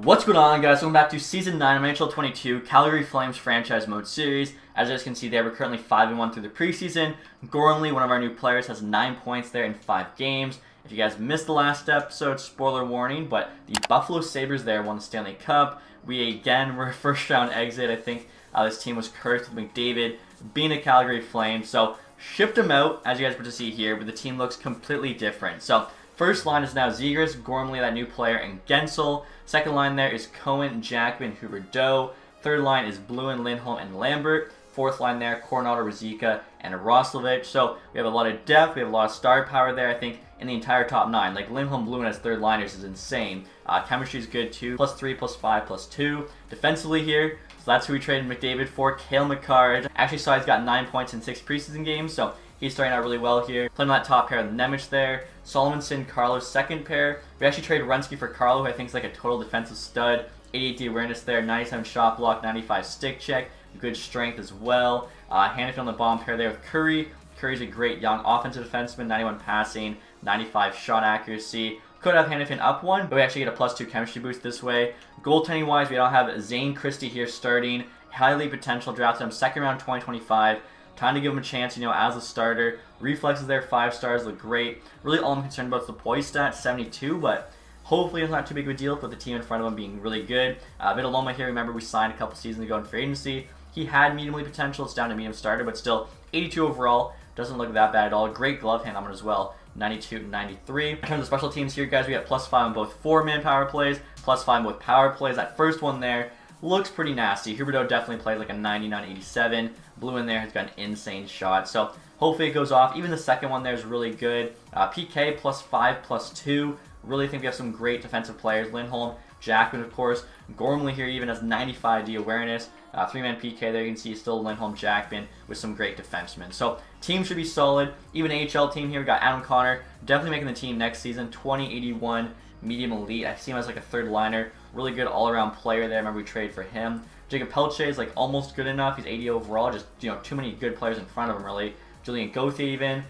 What's going on, guys? Welcome back to Season 9 of NHL 22 Calgary Flames Franchise Mode Series. As you guys can see there, we're currently 5-1 through the preseason. Gormley, one of our new players, has 9 points there in 5 games. If you guys missed the last episode, spoiler warning, but the Buffalo Sabres there won the Stanley Cup. We again were a first round exit. I think this team was cursed with McDavid being a Calgary Flame. So shipped him out, as you guys get to see here, but the team looks completely different. So first line is now Zegras, Gormley, that new player, and Gensel. Second line there is Cohen, Jackman, Huberdeau. Third line is Bluin, Lindholm, and Lambert. Fourth line there, Coronado, Ruzicka, and Roslovic. So we have a lot of depth, we have a lot of star power there, I think, in the entire top 9. Like, Lindholm, Bluin as third liners is insane. Chemistry is good too. +3, +5, +2. Defensively here, so that's who we traded McDavid for. Cale Makar. Actually saw he's got 9 points in 6 preseason games, so he's starting out really well here. Playing on that top pair with Nemec there. Solomonson, Carlos, second pair. We actually traded Runsky for Carlo, who I think is like a total defensive stud. 88 awareness there, 97 shot block, 95 stick check. Good strength as well. Hanifin on the bomb pair there with Curry. Curry's a great young offensive defenseman, 91 passing, 95 shot accuracy. Could have Hanifin up one, but we actually get a +2 chemistry boost this way. Goaltending wise, we don't have Zane Christie here starting. Highly potential, drafted him second round 2025. Time to give him a chance, as a starter. Reflexes there, 5 stars, look great. Really all I'm concerned about is the poise stat, 72, but hopefully it's not too big of a deal with the team in front of him being really good. Vitaloma here, remember we signed a couple seasons ago in free agency. He had medium elite potential, it's down to medium starter, but still 82 overall. Doesn't look that bad at all. Great glove hand on him as well, 92 and 93. In terms of special teams here, guys, we got +5 on both 4-man power plays, +5 on both power plays. That first one there looks pretty nasty. Huberdeau definitely played like a 99-87. Blue in there has got an insane shot, so hopefully it goes off. Even the second one there is really good. PK +5, +2. Really think we have some great defensive players. Lindholm, Jackman, of course. Gormley here even has 95 D awareness. 3-man PK there, you can see still Lindholm, Jackman with some great defensemen. So team should be solid. Even AHL team here, we got Adam Connor, definitely making the team next season. 2081 medium elite. I see him as like a third liner. Really good all-around player there. Remember we traded for him. Jacob Pelche is like almost good enough. He's 80 overall. Just too many good players in front of him really. Julian Gauthier even.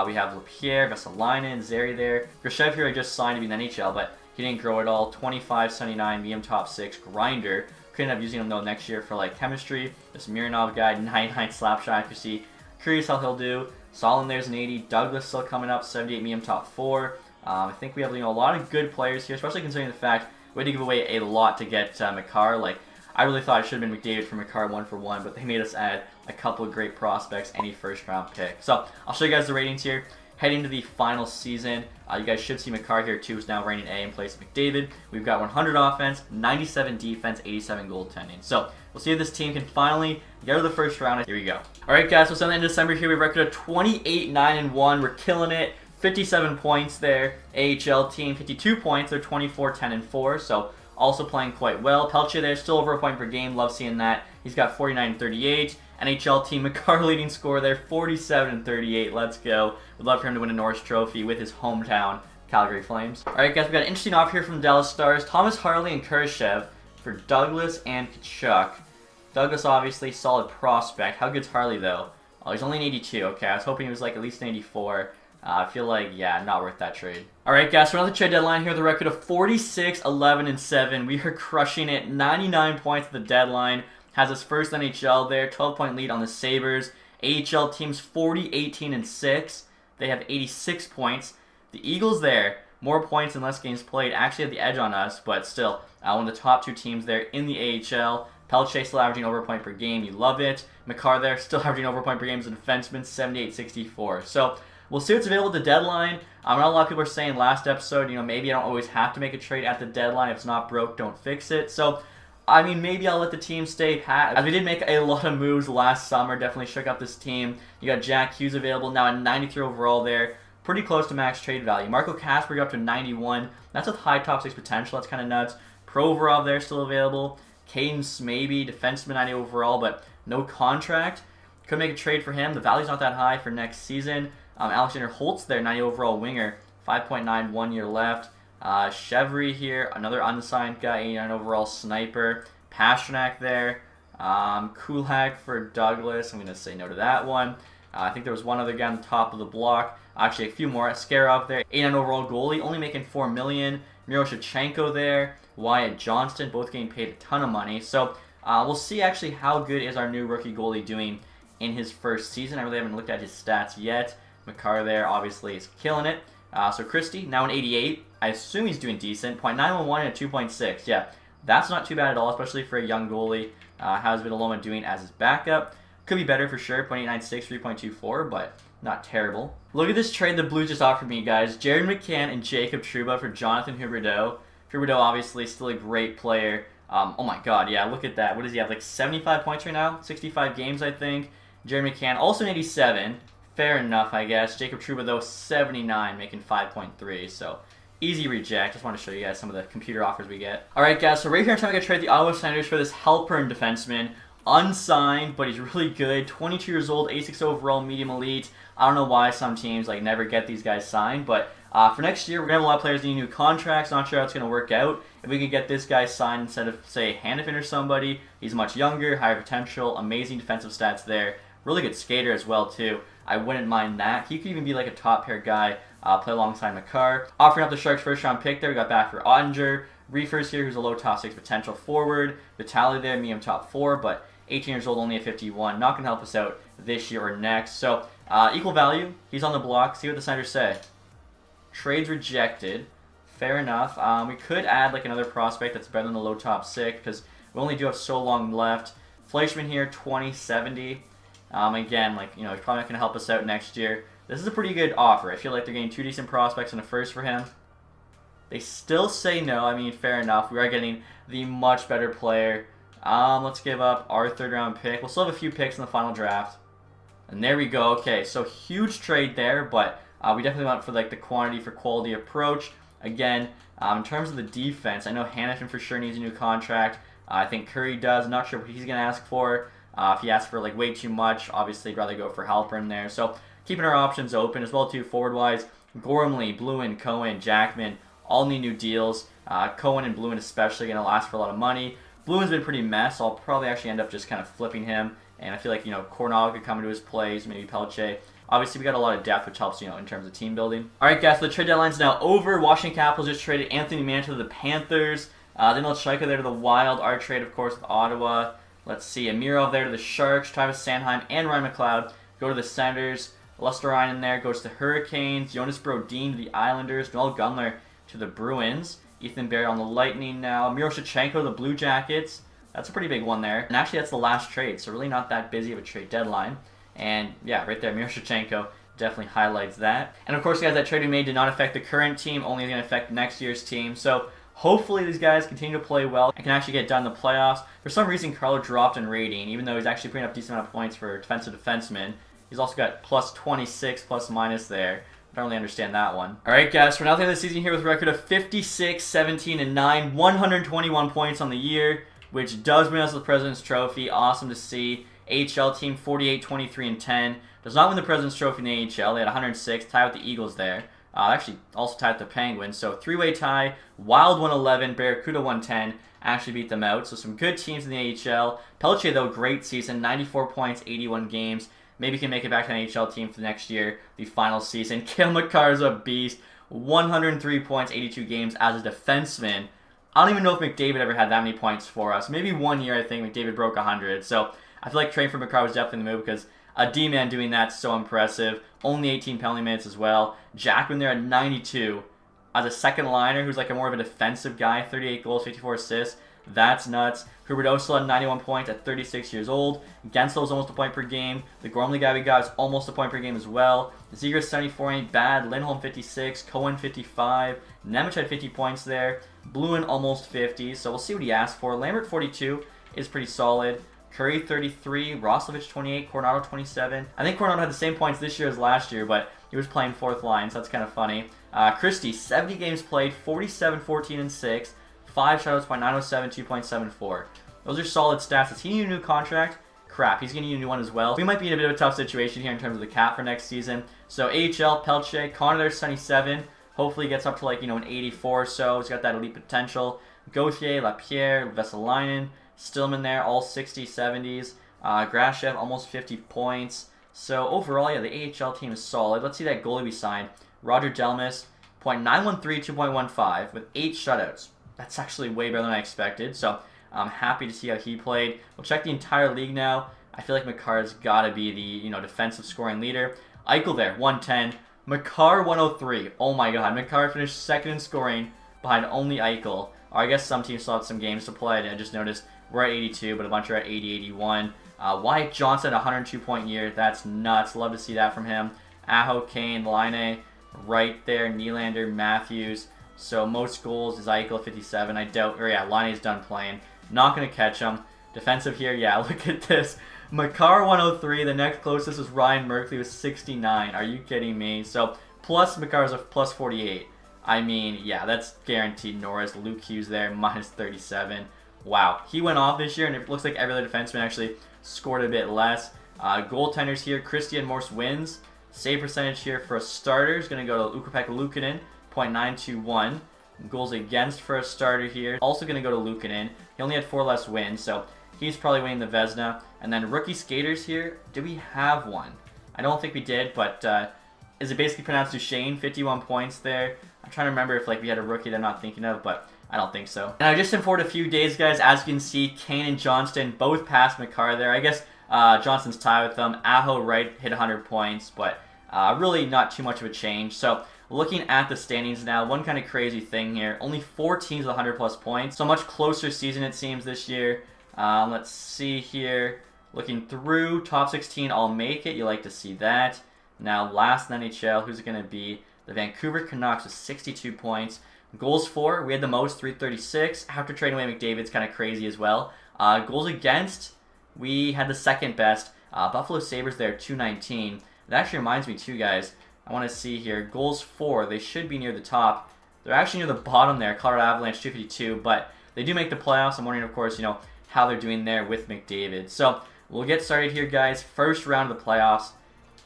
We have Lapierre, Vesalainen, Zeri there. Grashev here I just signed to be in the NHL, but he didn't grow at all. 25-79 medium top 6 grinder. Could end up using him though next year for like chemistry. This Mironov guy, 99 slap shot accuracy. Curious how he'll do. Solon there's an 80. Douglas still coming up, 78 medium top 4. I think we have a lot of good players here, especially considering the fact we had to give away a lot to get Makar. Like, I really thought it should have been McDavid for Makar 1-for-1, but they made us add a couple of great prospects, any first round pick. So I'll show you guys the ratings here. Heading to the final season, you guys should see Makar here too, who's now rating A in place of McDavid. We've got 100 offense, 97 defense, 87 goaltending. So we'll see if this team can finally get to the first round. Here we go. All right, guys. So it's in December here. We record a 28-9-1. We're killing it. 57 points there. AHL team 52 points. They're 24-10-4. So also playing quite well. Pelche there, still over a point per game. Love seeing that. He's got 49-38. NHL team, Makar leading scorer there, 47-38. Let's go. Would love for him to win a Norris Trophy with his hometown Calgary Flames. All right, guys, we got an interesting offer here from Dallas Stars. Thomas Harley and Kurashev for Douglas and Tkachuk. Douglas, obviously, solid prospect. How good's Harley, though? Oh, he's only an 82. Okay, I was hoping he was like at least an 84. I feel like, yeah, not worth that trade. All right, guys, so another trade deadline here. The record of 46-11-7. We are crushing it. 99 points at the deadline. Has his first NHL there. 12-point lead on the Sabres. AHL team's 40-18-6. They have 86 points. The Eagles there, more points and less games played, actually have the edge on us, but still, one of the top 2 teams there in the AHL. Pelche still averaging over a point per game. You love it. Makar there, still averaging over a point per game as a defenseman, 78-64. So we'll see what's available at the deadline. I know a lot of people are saying last episode, maybe I don't always have to make a trade at the deadline. If it's not broke, don't fix it. So I mean, maybe I'll let the team stay pat. As we did make a lot of moves last summer, definitely shook up this team. You got Jack Hughes available now at 93 overall there. Pretty close to max trade value. Marco Kasper got up to 91. That's with high top 6 potential. That's kind of nuts. Provorov there still available. Cadence maybe. Defenseman 90 overall, but no contract. Could make a trade for him. The value's not that high for next season. Alexander Holtz there, 90 overall winger. 5.9, 1 year left. Chevry here, another unsigned guy, 89 overall sniper. Pasternak there. Kulak for Douglas. I'm going to say no to that one. I think there was one other guy on the top of the block. Actually, a few more. Skarov there, 89 overall goalie, only making $4 million. Miroshnichenko there, Wyatt Johnston, both getting paid a ton of money. So we'll see actually how good is our new rookie goalie doing in his first season. I really haven't looked at his stats yet. Makar there obviously is killing it. So Christie, now an 88. I assume he's doing decent. .911 and a 2.6. Yeah, that's not too bad at all, especially for a young goalie. How's Vidaloma doing as his backup? Could be better for sure. .896, 3.24, but not terrible. Look at this trade the Blues just offered me, guys. Jared McCann and Jacob Trouba for Jonathan Huberdeau. Huberdeau obviously still a great player. Oh my god, yeah, look at that. What does he have, like 75 points right now? 65 games, I think. Jared McCann, also an 87. Fair enough, I guess. Jacob Trouba, though, 79, making 5.3, so easy reject. Just want to show you guys some of the computer offers we get. Alright, guys, so right here I'm trying to trade the Ottawa Senators for this Halpern defenseman. Unsigned, but he's really good. 22 years old, 86 overall, medium elite. I don't know why some teams like never get these guys signed, but for next year, we're going to have a lot of players needing new contracts. Not sure how it's going to work out. If we can get this guy signed instead of, say, Hanifin or somebody, he's much younger, higher potential, amazing defensive stats there. Really good skater as well, too. I wouldn't mind that. He could even be like a top pair guy, play alongside Makar. Offering up the Sharks' first round pick there, we got back for Ottinger. Reefers here, who's a low top 6 potential forward. Vitaly there, medium top 4, but 18 years old, only a 51. Not going to help us out this year or next. So, equal value. He's on the block. See what the Senators say. Trades rejected. Fair enough. We could add like another prospect that's better than the low top 6 because we only do have so long left. Fleischman here, 2070. Again, like, you know, he's probably not going to help us out next year. This is a pretty good offer. I feel like they're getting 2 decent prospects and a first for him. They still say no. I mean, fair enough. We are getting the much better player. Let's give up our 3rd round pick. We'll still have a few picks in the final draft. And there we go. Okay, so huge trade there, but we definitely went for like the quantity for quality approach. Again, in terms of the defense, I know Hanifin for sure needs a new contract. I think Curry does. Not sure what he's going to ask for. If he asks for like way too much, obviously I'd rather go for Halpern there. So keeping our options open as well too forward-wise. Gormley, Bluin, Cohen, Jackman, all need new deals. Cohen and Bluin especially going to last for a lot of money. Bluin's been pretty mess, so I'll probably actually end up just kind of flipping him. And I feel like, you know, Cornell could come into his place, maybe Pelche. Obviously, we got a lot of depth, which helps, you know, in terms of team building. All right, guys, so the trade deadline's now over. Washington Capitals just traded Anthony Mantha to the Panthers. Then Striker there to the Wild. Our trade, of course, with Ottawa. Let's see, Amirov there to the Sharks. Travis Sanheim and Ryan McLeod go to the Senators. Lester Ryan in there goes to Hurricanes. Jonas Brodin to the Islanders. Noel Gunler to the Bruins. Ethan Barry on the Lightning now. Miroshnichenko to the Blue Jackets. That's a pretty big one there. And actually, that's the last trade, so really not that busy of a trade deadline. And yeah, right there, Miroshnichenko definitely highlights that. And of course, guys, that trade we made did not affect the current team, only going to affect next year's team. So hopefully these guys continue to play well and can actually get done in the playoffs. For some reason, Carlo dropped in rating, even though he's actually putting up a decent amount of points for defensive defenseman. He's also got plus 26, plus minus there. I don't really understand that one. All right, guys, for now, the end of the season here with a record of 56, 17, and 9, 121 points on the year, which does bring us the President's Trophy. Awesome to see. AHL team 48, 23, and 10. Does not win the President's Trophy in the AHL. They had 106, tied with the Eagles there. Actually, also tied with the Penguins. So, 3-way tie. Wild 111, Barracuda 110. Actually beat them out. So, some good teams in the AHL. Pelche, though, great season. 94 points, 81 games. Maybe can make it back to an AHL team for the next year, the final season. Cale Makar's a beast. 103 points, 82 games as a defenseman. I don't even know if McDavid ever had that many points for us. Maybe one year, I think, McDavid broke 100. So, I feel like trading for Makar was definitely the move because a D-man doing that's so impressive. Only 18 penalty minutes as well. Jackman there at 92. As a second liner who's like a more of a defensive guy, 38 goals, 54 assists. That's nuts. Huberdeau still had 91 points at 36 years old. Genslow's almost a point per game. The Gormley guy we got is almost a point per game as well. Zegras 74 ain't bad. Lindholm 56. Cohen 55. Nemec had 50 points there. Bluin almost 50. So we'll see what he asked for. Lambert 42 is pretty solid. Curry 33, Roslovic 28, Coronado 27. I think Coronado had the same points this year as last year, but he was playing 4th line, so that's kind of funny. Christie, 70 games played, 47, 14, and 6. 5 shutouts, .907, 2.74. Those are solid stats. Does he need a new contract? Crap, he's going to need a new one as well. We might be in a bit of a tough situation here in terms of the cap for next season. So AHL, Pelche, Connor there's 77. Hopefully he gets up to like, you know, an 84 or so. He's got that elite potential. Gauthier, Lapierre, Vesalainen, Stillman there, all 60s, 70s. Grashev, almost 50 points. So overall, yeah, the AHL team is solid. Let's see that goalie we signed. Roger Delmas, .913, 2.15 with 8 shutouts. That's actually way better than I expected, so I'm happy to see how he played. We'll check the entire league now. I feel like Makar's got to be the defensive scoring leader. Eichel there, 110. Makar, 103. Oh my god, Makar finished second in scoring behind only Eichel. Or I guess some teams still have some games to play. I just noticed we're at 82, but a bunch are at 80, 81. Wyatt Johnson, 102-point year. That's nuts. Love to see that from him. Aho, Kane, Laine, right there. Nylander, Matthews. So most goals is Eichel, 57. I doubt, or yeah, Laine's done playing. Not going to catch him. Defensive here, yeah, look at this. Makar, 103. The next closest was Ryan Merkley with 69. Are you kidding me? So plus Makar's a plus 48. I mean, yeah, that's guaranteed. Norris, Luke Hughes there, minus 37. Wow, he went off this year, and it looks like every other defenseman actually scored a bit less. Goaltenders here, Christian Morse wins. Save percentage here for a starter is going to go to Ukko-Pekka Luukkonen, .921. Goals against for a starter here, also going to go to Luukkonen. He only had 4 less wins, so he's probably winning the Vezina. And then rookie skaters here, do we have one? I don't think we did, but is it basically pronounced Duchesne? 51 points there. I'm trying to remember if we had a rookie that I'm not thinking of, but I don't think so. And I just informed a few days, guys. As you can see, Kane and Johnston both passed Makar there. I guess Johnston's tied with them. Aho right hit 100 points, but really not too much of a change. So looking at the standings now, one kind of crazy thing here. Only 4 teams with 100 plus points. So much closer season it seems this year. Let's see here. Looking through, top 16 all make it. You like to see that. Now last in NHL, who's it going to be? The Vancouver Canucks with 62 points. Goals for, we had the most, 336. After trading away McDavid's kind of crazy as well. Goals against, we had the second best. Buffalo Sabres there, 219. It actually reminds me too, guys. I want to see here. Goals for, they should be near the top. They're actually near the bottom there. Colorado Avalanche, 252. But they do make the playoffs. I'm wondering, of course, how they're doing there with McDavid. So we'll get started here, guys. First round of the playoffs.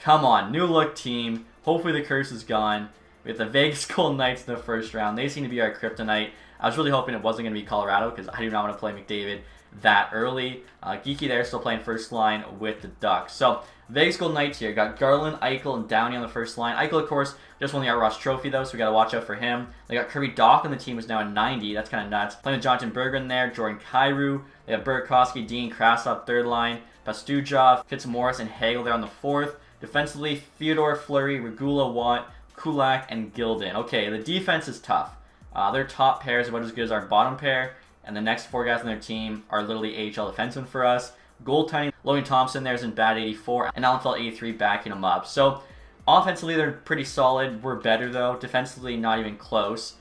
Come on, new look team. Hopefully the curse is gone. We have the Vegas Golden Knights in the first round. They seem to be our kryptonite. I was really hoping it wasn't going to be Colorado because I do not want to play McDavid that early. Geeky there still playing first line with the Ducks. So Vegas Golden Knights here. Got Garland, Eichel, and Downey on the first line. Eichel, of course, just won the Art Ross Trophy, though, so we got to watch out for him. They got Kirby Dach on the team, who's now at 90. That's kind of nuts. Playing with Jonathan Berggren there, Jordan Kyrou. They have Burakovsky, Dean Krasov, third line. Pastujov, Fitzmaurice, and Hagel there on the fourth. Defensively, Theodore, Fleury, Regula, Watt, Kulak, and Gilden. Okay, the defense is tough. Their top pair is about as good as our bottom pair, and the next 4 guys on their team are literally AHL defensemen for us. Goaltending, Logan Thompson there's in bad 84, and Allenfeld 83 backing them up. So offensively they're pretty solid. We're better though. Defensively not even close.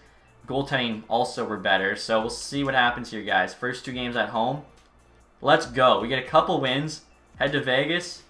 Goaltending also we're better. So we'll see what happens here, guys. First 2 games at home. Let's go. We get a couple wins. Head to Vegas.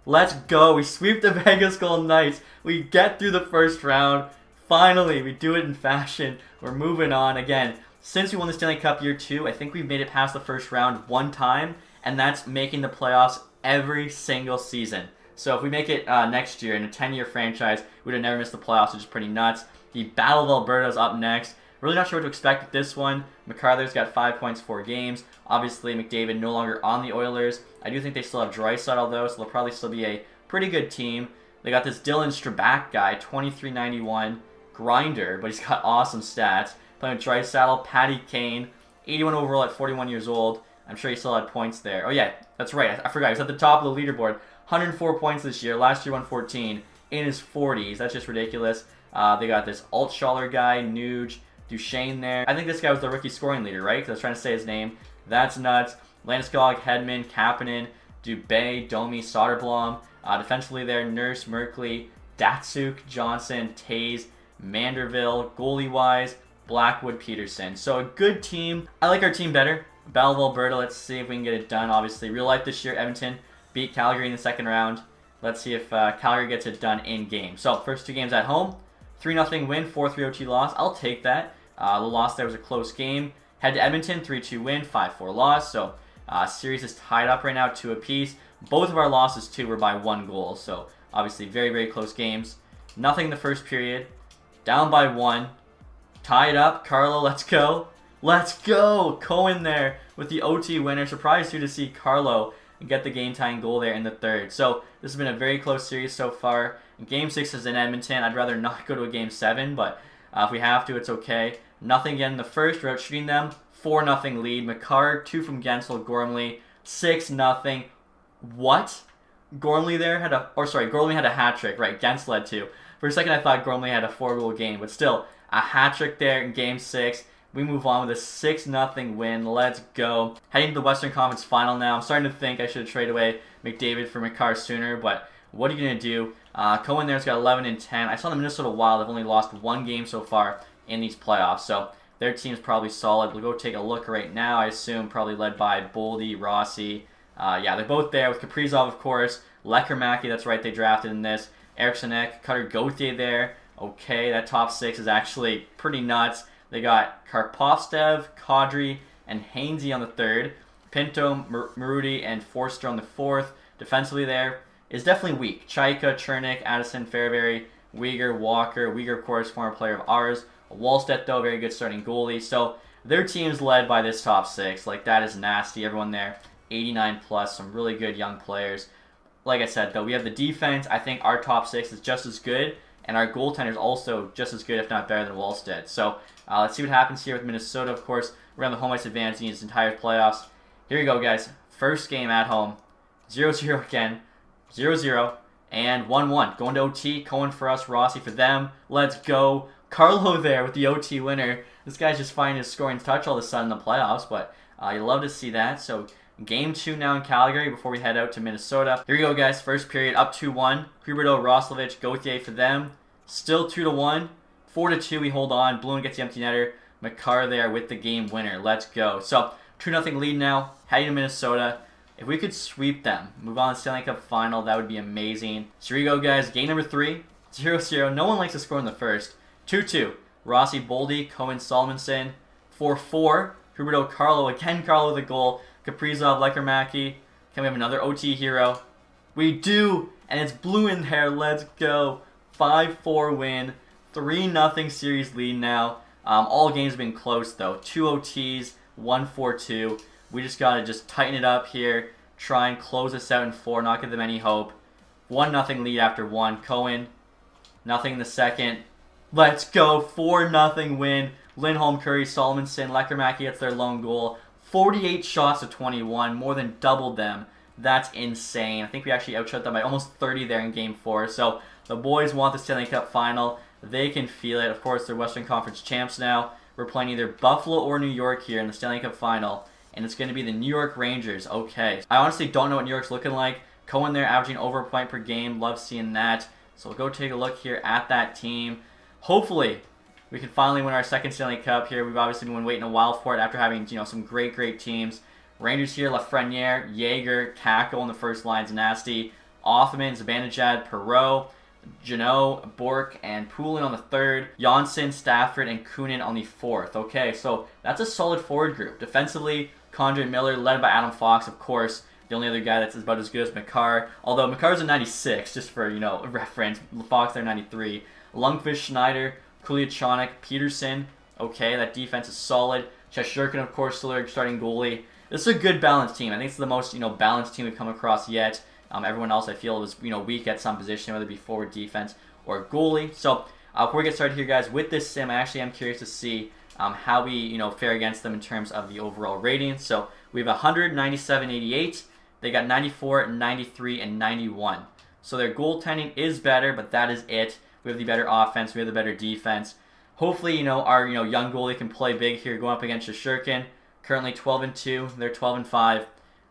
Let's go. We sweep the Vegas Golden Knights. We get through the first round. Finally, we do it in fashion. We're moving on. Again, since we won the Stanley Cup year 2, I think we've made it past the first round 1 time, and that's making the playoffs every single season. So if we make it next year in a 10-year franchise, we'd have never missed the playoffs, which is pretty nuts. The Battle of Alberta is up next. Really not sure what to expect with this one. McCarthy's got 5 points, 4 games. Obviously, McDavid no longer on the Oilers. I do think they still have Draisaitl, though, so they'll probably still be a pretty good team. They got this Dylan Strabak guy, 2391, grinder, but he's got awesome stats. Playing with Draisaitl, Patty Kane, 81 overall at 41 years old. I'm sure he still had points there. Oh, yeah, that's right. I forgot. He's at the top of the leaderboard. 104 points this year. Last year, 114. In his 40s. That's just ridiculous. They got this Altschaller guy, Nuge, Duchesne there. I think this guy was the rookie scoring leader, right? Because I was trying to say his name. That's nuts. Landeskog, Hedman, Kapanen, Dubé, Domi, Soderblom. Defensively there, Nurse, Merkley, Datsuk, Johnson, Taze, Manderville. Goalie-wise, Blackwood, Peterson. So a good team. I like our team better. Battle of Alberta, let's see if we can get it done, obviously. Real life this year, Edmonton beat Calgary in the second round. Let's see if Calgary gets it done in game. So, first 2 games at home. 3-0 win, 4-3 OT loss. I'll take that. The loss there was a close game. Head to Edmonton, 3-2 win, 5-4 loss. So, series is tied up right now, 2 apiece. Both of our losses, too, were by 1 goal. So, obviously, very, very close games. Nothing in the first period. Down by 1. Tied up. Carlo, let's go. Let's go! Cohen there with the OT winner. Surprised too to see Carlo and get the game-tying goal there in the third. So this has been a very close series so far. Game 6 is in Edmonton. I'd rather not go to a Game 7, but if we have to, it's okay. Nothing again in the first. We're out shooting them. 4-0 lead. McCarr, 2 from Gensel. Gormley, 6-0. What? Gormley there had Gormley had a hat trick. Right, Gensel led 2. For a second, I thought Gormley had a 4-goal game, but still, a hat trick there in Game 6. We move on with a 6-0 win. Let's go. Heading to the Western Conference Final now. I'm starting to think I should have traded away McDavid for McCarr sooner, but what are you going to do? Cohen there's got 11-10. I saw the Minnesota Wild have only lost 1 game so far in these playoffs, so their team's probably solid. We'll go take a look right now. I assume probably led by Boldy, Rossi. Yeah, they're both there with Kaprizov, of course. Lecker-Mackey, that's right, they drafted in this. Eriksson Ek, Cutter Gauthier there. Okay, that top 6 is actually pretty nuts. They got Karpovstev, Kadri, and Hainsey on the 3rd. Pinto, Marudi, and Forster on the 4th. Defensively there is definitely weak. Chaika, Chernik, Addison, Fairbury, Uyghur, Walker. Uyghur, of course, former player of ours. Wallstedt, though, very good starting goalie. So their team's led by this top 6. Like, that is nasty. Everyone there, 89 plus, some really good young players. Like I said, though, we have the defense. I think our top 6 is just as good, and our goaltender is also just as good, if not better, than Wallstedt. So let's see what happens here with Minnesota. Of course, we're on the home ice advantage in these entire playoffs. Here we go, guys. First game at home. 0-0 again. 0-0. And 1-1. Going to OT. Cohen for us. Rossi for them. Let's go. Carlo there with the OT winner. This guy's just finding his scoring touch all of a sudden in the playoffs, but you love to see that. So Game 2 now in Calgary before we head out to Minnesota. Here we go, guys. First period, up 2-1. Huberdeau, Roslovic, Gauthier for them. Still 2-1. 4-2, we hold on. Bloom gets the empty netter. McCarr there with the game winner. Let's go. So, 2-0 lead now. Heading to Minnesota. If we could sweep them, move on to the Stanley Cup Final, that would be amazing. So here we go, guys. Game number 3. 0-0. No one likes to score in the first. 2-2. Rossi, Boldy, Cohen, Solomonsson. 4-4. Huberdeau, Carlo. Again, Carlo with a goal. Kaprizov, Lecker-Mackey. Can we have another OT hero? We do! And it's blue in there. Let's go. 5-4 win. 3-0 series lead now. All games have been close, though. 2 OTs, 1-4-2. We just got to tighten it up here. Try and close this out in 4. Not give them any hope. 1-0 lead after 1. Cohen. Nothing in the second. Let's go. 4-0 win. Lindholm, Curry, Solomonsson, Lecker-Mackey gets their lone goal. 48 shots to 21, more than doubled them. That's insane. I think we actually outshot them by almost 30 there in Game 4. So the boys want the Stanley Cup Final. They can feel it. Of course, they're Western Conference champs now. We're playing either Buffalo or New York here in the Stanley Cup Final. And it's going to be the New York Rangers. Okay. I honestly don't know what New York's looking like. Cohen there averaging over a point per game. Love seeing that. So we'll go take a look here at that team. Hopefully, we can finally win our second Stanley Cup here. We've obviously been waiting a while for it after having some great teams. Rangers here, Lafreniere, Jaeger, Kako on the first line's nasty. Othman, Zibanejad, Perreault, Janot, Bork, and Poulin on the third. Janssen, Stafford, and Kunin on the fourth. Okay, so that's a solid forward group. Defensively, Condre Miller, led by Adam Fox, of course. The only other guy that's about as good as McCarr. Although McCarr's a 96, just for, reference. Fox there, 93. Lundqvist, Schneider, Kuliachonic, Peterson. Okay, that defense is solid. Cheshirkin, of course, still our starting goalie. This is a good balanced team. I think it's the most, balanced team we've come across yet. Everyone else, I feel, was, weak at some position, whether it be forward, defense, or goalie. So, before we get started here, guys, with this sim, I actually am curious to see how we, fare against them in terms of the overall rating. So, we have 197, 88. They got 94, 93, and 91. So, their goaltending is better, but that is it. We have the better offense. We have the better defense. Hopefully, our young goalie can play big here going up against Shesterkin. Currently 12-2. They're 12-5.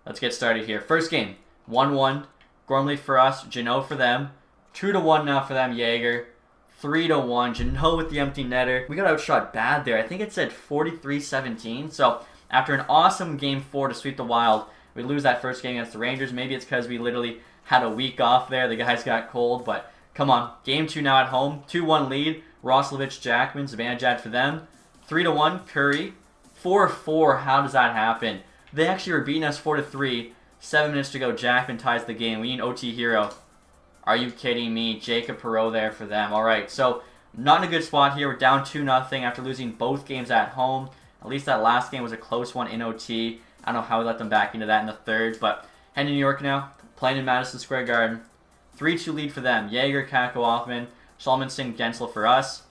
Let's get started here. First game, 1-1. Gormley for us. Janot for them. 2-1 now for them. Jaeger. 3-1. Janot with the empty netter. We got outshot bad there. I think it said 43-17. So after an awesome game 4 to sweep the Wild, we lose that first game against the Rangers. Maybe it's because we literally had a week off there. The guys got cold, but come on. Game 2 now at home. 2-1 lead. Roslovic, Jackman, Zibanejad for them. 3-1, Curry. 4-4, how does that happen? They actually were beating us 4-3. 7 minutes to go, Jackman ties the game. We need an OT hero. Are you kidding me? Jacob Perreault there for them. Alright, so not in a good spot here. We're down 2-0 after losing both games at home. At least that last game was a close one in OT. I don't know how we let them back into that in the third, but Heading to New York now, playing in Madison Square Garden. 3-2 lead for them. Yager, Kakko, Offman, Solomon-Singh, Gensel for us.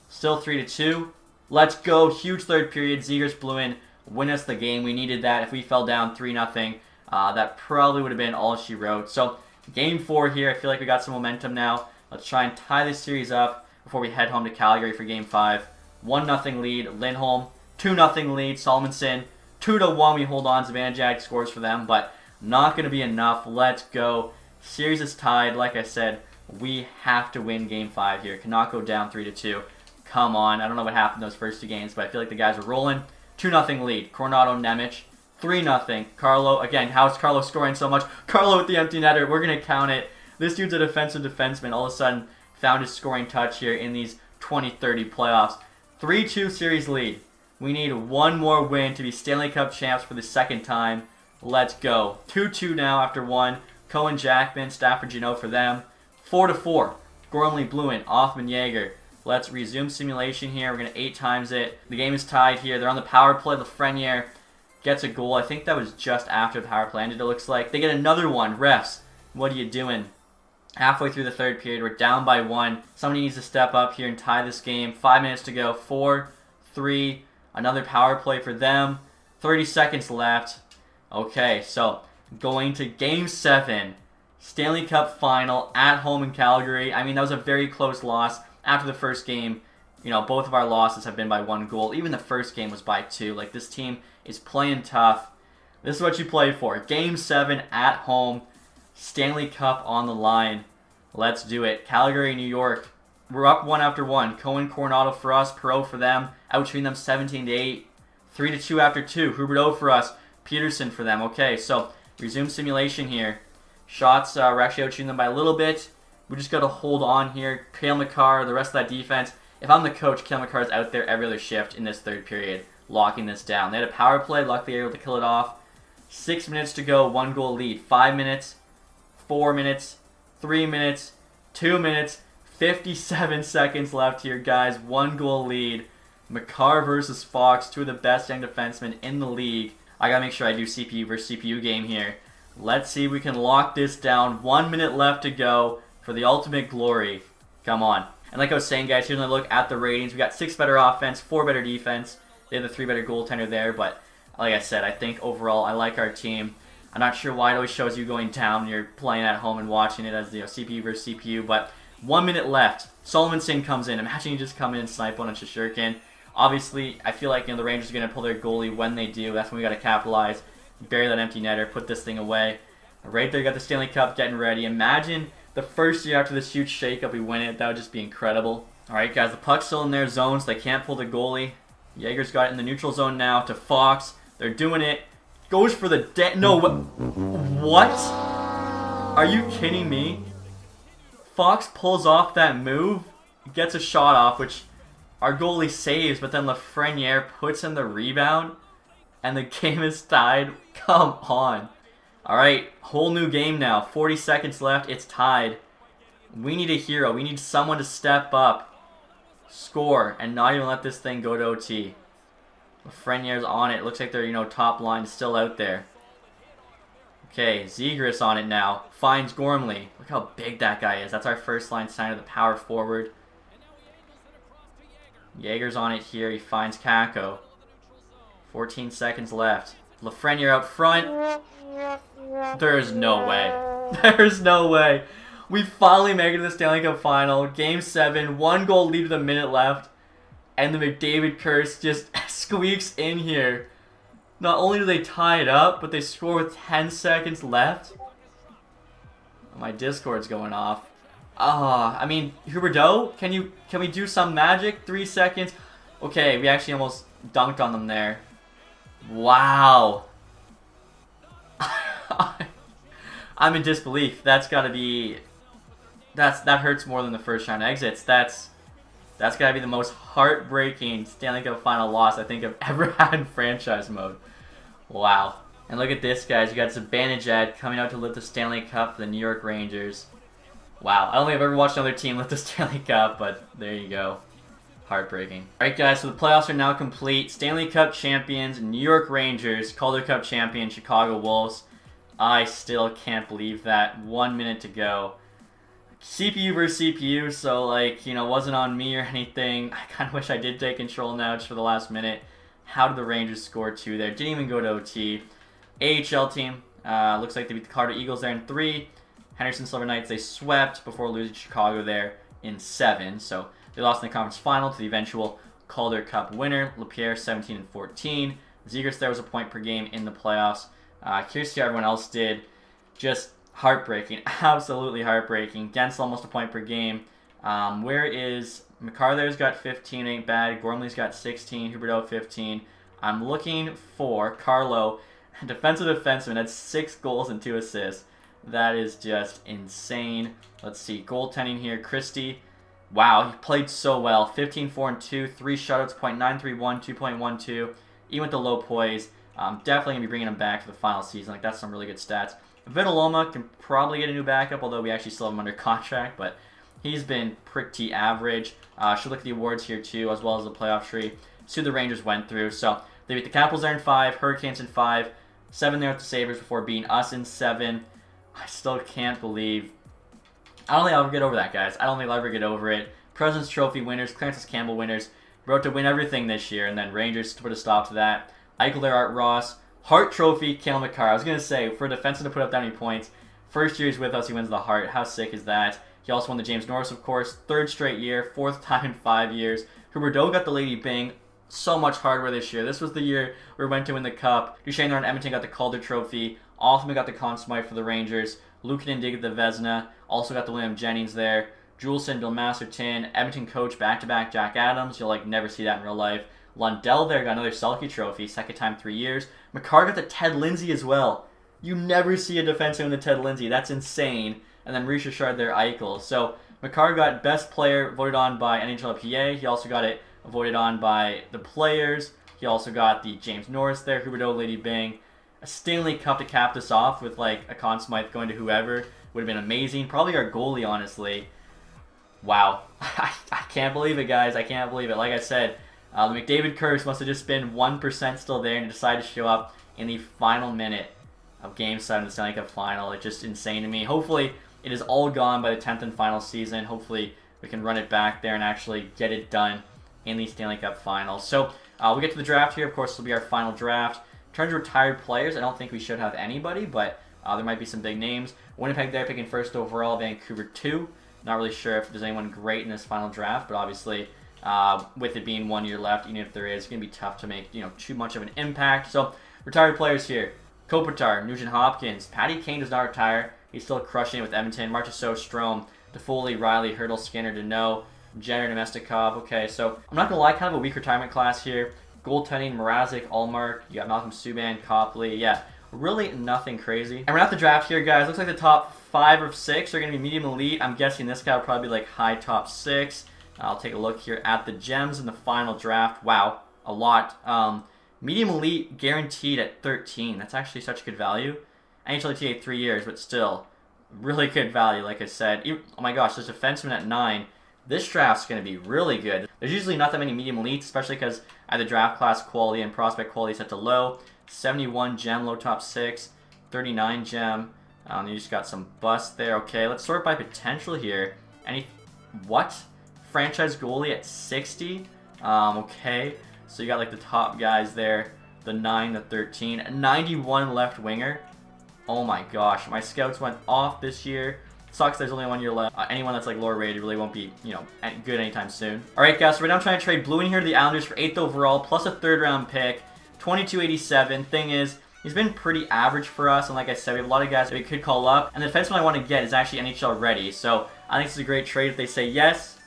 Still 3-2. Let's go. Huge third period. Zegers blew in. Win us the game. We needed that. If we fell down 3-0, that probably would have been all she wrote. So, game 4 here. I feel like we got some momentum now. Let's try and tie this series up before we head home to Calgary for game 5. 1-0 lead. Lindholm. 2-0 lead. Solomon-Singh. 2-1. We hold on. Zibanejad scores for them, but not going to be enough. Let's go. Series is tied. Like I said, we have to win game 5 here. Cannot go down 3-2. Come on. I don't know what happened in those first 2 games, but I feel like the guys are rolling. 2-0 lead. Coronado, Nemec. 3-0. Carlo. Again, how is Carlo scoring so much? Carlo with the empty netter. We're going to count it. This dude's a defensive defenseman. All of a sudden, found his scoring touch here in these 2030 playoffs. 3-2 series lead. We need one more win to be Stanley Cup champs for the second time. Let's go. 2-2 now after 1. Cohen, Jackman, Stafford, Janot for them. 4-4. Gormley, Bluin, Offman, Yager. Let's resume simulation here. We're going to 8 times it. The game is tied here. They're on the power play. Lafreniere gets a goal. I think that was just after the power play ended, it looks like. They get another one. Refs, what are you doing? Halfway through the third period, we're down by 1. Somebody needs to step up here and tie this game. 5 minutes to go. 4, 3. Another power play for them. 30 seconds left. Okay, so going to Game 7. Stanley Cup Final at home in Calgary. I mean, that was a very close loss. After the first game, you know, both of our losses have been by 1 goal. Even the first game was by 2. Like, this team is playing tough. This is what you play for. Game 7 at home. Stanley Cup on the line. Let's do it. Calgary, New York. We're up 1 after 1. Cohen, Coronado for us. Perreault for them. Out between them 17-8. 3-2 after 2. Huberdeau for us. Peterson for them. Okay, so resume simulation here. Shots, we're actually out shooting them by a little bit. We just got to hold on here. Cale Makar, the rest of that defense. If I'm the coach, Cale Makar is out there every other shift in this third period, locking this down. They had a power play. Luckily, they were able to kill it off. 6 minutes to go. 1 goal lead. 5 minutes. 4 minutes. 3 minutes. 2 minutes. 57 seconds left here, guys. 1 goal lead. Makar versus Fox, 2 of the best young defensemen in the league. I gotta make sure I do CPU versus CPU game here. Let's see if we can lock this down. 1 minute left to go for the ultimate glory. Come on. And like I was saying, guys, here's another look at the ratings. We got 6 better offense, 4 better defense. They have the 3 better goaltender there, but like I said, I think overall I like our team. I'm not sure why it always shows you going down when you're playing at home and watching it as, you know, CPU versus CPU, but 1 minute left. Solomon-Singh comes in. Imagine you just come in and snipe one on Shesterkin. Obviously, I feel like, you know, the Rangers are going to pull their goalie when they do. That's when we got to capitalize. Bury that empty netter. Put this thing away. Right there, you got the Stanley Cup getting ready. Imagine the first year after this huge shakeup we win it. That would just be incredible. All right, guys, the puck's still in their zones. They can't pull the goalie. Jaeger's got it in the neutral zone now to Fox. They're doing it. Goes for the no. What? Are you kidding me? Fox pulls off that move, gets a shot off, which our goalie saves, but then Lafreniere puts in the rebound, and the game is tied. Come on. All right, whole new game now. 40 seconds left. It's tied. We need a hero. We need someone to step up, score, and not even let this thing go to OT. Lafreniere's on it. Looks like their, you know, top line is still out there. Okay, Zegras on it now. Finds Gormley. Look how big that guy is. That's our first line sign of the power forward. Jaeger's on it here. He finds Kakko. 14 seconds left. Lafreniere out front. There's no way. There's no way. We finally make it to the Stanley Cup Final. Game 7. 1 goal lead with a minute left. And the McDavid curse just squeaks in here. Not only do they tie it up, but they score with 10 seconds left. My Discord's going off. I mean, Huberdeau, can we do some magic? 3 seconds. Okay, we actually almost dunked on them there. Wow. I'm in disbelief. That's got to be... That hurts more than the first round exits. That's got to be the most heartbreaking Stanley Cup Final loss I think I've ever had in franchise mode. Wow. And look at this, guys. You got Zibanejad coming out to lift the Stanley Cup for the New York Rangers. Wow. I don't think I've ever watched another team lift the Stanley Cup, but there you go. Heartbreaking. Alright, guys, so the playoffs are now complete. Stanley Cup champions, New York Rangers, Calder Cup champion, Chicago Wolves. I still can't believe that. 1 minute to go. CPU versus CPU, so like, wasn't on me or anything. I kind of wish I did take control now just for the last minute. How did the Rangers score 2 there? Didn't even go to OT. AHL team, looks like they beat the Colorado Eagles there in 3. Henderson Silver Knights, they swept before losing to Chicago there in 7. So they lost in the conference final to the eventual Calder Cup winner, LaPierre 17-14. Zegras there was a point per game in the playoffs. Curious to see how everyone else did. Just heartbreaking, absolutely heartbreaking. Gensel almost a point per game. Where is McCarthy's got 15, ain't bad. Gormley's got 16, Huberdeau 15. I'm looking for Carlo, defensive defenseman, had 6 goals and 2 assists. That is just insane. Let's see, goaltending here. Christie, wow, he played so well. 15, 4, and 2, 3 shutouts, .931, 2.12. Even with the low poise, definitely going to be bringing him back for the final season. Like, that's some really good stats. Vitaloma can probably get a new backup, although we actually still have him under contract, but he's been pretty average. Should look at the awards here too, as well as the playoff tree. See who the Rangers went through. So they beat the Capitals there in 5, Hurricanes in 5, 7 there with the Sabres before beating us in 7. I still can't believe. I don't think I'll ever get over that, guys. I don't think I'll ever get over it. President's Trophy winners, Clarence Campbell winners. Wrote to win everything this year, and then Rangers to put a stop to that. Eichel there, Art Ross. Hart Trophy, Cale Makar. I was going to say, for a defenseman to put up that many points, first year he's with us, he wins the Hart. How sick is that? He also won the James Norris, of course. 3rd straight year, 4th time in 5 years. Huberdeau got the Lady Byng. So much hardware this year. This was the year we went to win the Cup. Duchesne there in Edmonton got the Calder Trophy. Offman got the Conn Smythe for the Rangers. Luukkonen did get the Vezina. Also got the William Jennings there. Juleson, Bill Masterton. Edmonton coach back-to-back Jack Adams. You'll never see that in real life. Lundell there got another Selke Trophy. 2nd time 3 years. Makar got the Ted Lindsay as well. You never see a defenseman win the Ted Lindsay. That's insane. And then Maurice Richard there, Eichel. So Makar got best player voted on by NHLPA. He also got it voted on by the players. He also got the James Norris there, Huberdeau, Lady Byng. A Stanley Cup to cap this off with a Conn Smythe going to whoever would have been amazing. Probably our goalie, honestly. Wow. I can't believe it, guys. I can't believe it. Like I said, the McDavid curse must have just been 1% still there and decided to show up in the final minute of Game 7 of the Stanley Cup Final. It's just insane to me. Hopefully, it is all gone by the 10th and final season. Hopefully, we can run it back there and actually get it done in the Stanley Cup Finals. So, we'll get to the draft here. Of course, this will be our final draft. In terms of retired players, I don't think we should have anybody, but there might be some big names. Winnipeg there picking 1st overall, Vancouver 2. Not really sure if there's anyone great in this final draft, but obviously, with it being 1 year left, even if there is, it's going to be tough to make too much of an impact. So, retired players here. Kopitar, Nugent Hopkins. Patty Kane does not retire. He's still crushing it with Edmonton. Marchessault, Strome, Toffoli, Riley, Hurdle, Skinner, Deneau, Jenner, Nemestikov. Okay, so I'm not going to lie, kind of a weak retirement class here. Goaltending, Mrazek, Allmark. You got Malcolm Subban, Copley. Yeah, really nothing crazy. And we're at the draft here, guys. Looks like the top 5 or 6 are going to be medium elite. I'm guessing this guy will probably be high top 6. I'll take a look here at the gems in the final draft. Wow, a lot. Medium elite guaranteed at 13. That's actually such good value. NHLTA 3 years, but still really good value, like I said. Oh my gosh, there's a defenseman at 9. This draft's going to be really good. There's usually not that many medium elites, especially because either draft class quality and prospect quality set to low. 71 gem, low top 6. 39 gem. You just got some bust there. Okay, let's sort by potential here. What? Franchise goalie at 60? Okay. So you got the top guys there. The 9, the 13. 91 left winger. Oh my gosh. My scouts went off this year. Sucks there's only 1 year left. Anyone that's lower rated really won't be, good anytime soon. Alright guys, so right now I'm trying to trade Blue in here to the Islanders for 8th overall, plus a 3rd round pick. 2287. Thing is, he's been pretty average for us, and like I said, we have a lot of guys that we could call up, and the defenseman I want to get is actually NHL ready, so I think this is a great trade if they say yes,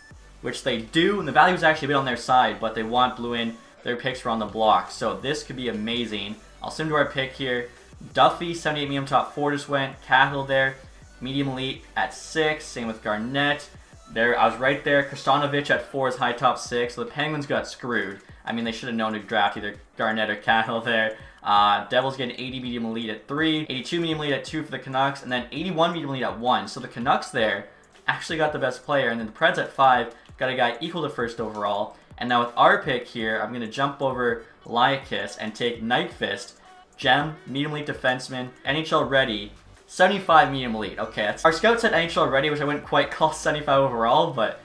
which they do, and the value is actually a bit on their side, but they want Blue in. Their picks were on the block, so this could be amazing. I'll send to our pick here. Duffy, 78 medium top 4 just went. Cahill there, medium elite at 6. Same with Garnett. There, I was right there. Krstanovich at 4 is high top 6. So the Penguins got screwed. I mean, they should have known to draft either Garnett or Cahill there. Devils getting 80 medium elite at 3. 82 medium elite at 2 for the Canucks. And then 81 medium elite at 1. So the Canucks there actually got the best player. And then the Preds at 5 got a guy equal to 1st overall. And now with our pick here, I'm going to jump over Lyakis and take Nyquist. Gem, medium elite defenseman, NHL ready, 75 medium elite. Okay, our scout said NHL ready, which I wouldn't quite call 75 overall, but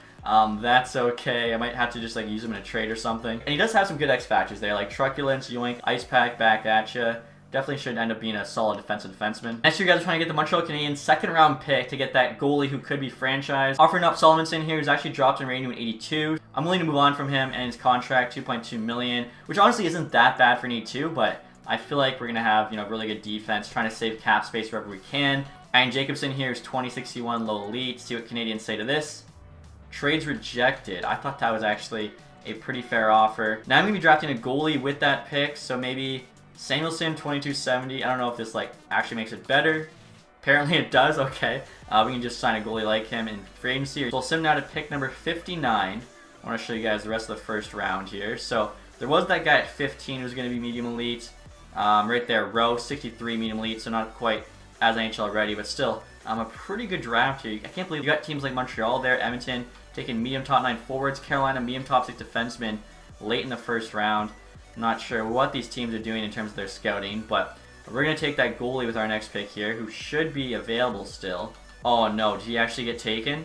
that's okay. I might have to just like use him in a trade or something. And he does have some good X factors there, like truculence, yoink, ice pack, back at ya. Definitely should end up being a solid defensive defenseman. Next year, guys, are trying to get the Montreal Canadiens second round pick to get that goalie who could be franchised. Offering up Solomonson here, who's actually dropped in rating to an 82. I'm willing to move on from him and his contract, $2.2 million, which honestly isn't that bad for an 82, but I feel like we're gonna have really good defense, trying to save cap space wherever we can. And Jacobson here is 2061 low elite. See what Canadians say to this. Trades rejected. I thought that was actually a pretty fair offer. Now I'm gonna be drafting a goalie with that pick, so maybe Samuelson, 2270. I don't know if this actually makes it better. Apparently it does. Okay. We can just sign a goalie like him in free agency. So we'll send him now to pick number 59. I want to show you guys the rest of the first round here. So there was that guy at 15 who's going to be medium elite. Right there, row 63 medium elite, so not quite as NHL ready, but still a pretty good draft here. I can't believe you got teams like Montreal there, Edmonton taking medium top 9 forwards, Carolina medium top 6 defensemen late in the first round. Not sure what these teams are doing in terms of their scouting, but we're going to take that goalie with our next pick here, who should be available still. Oh no, did he actually get taken?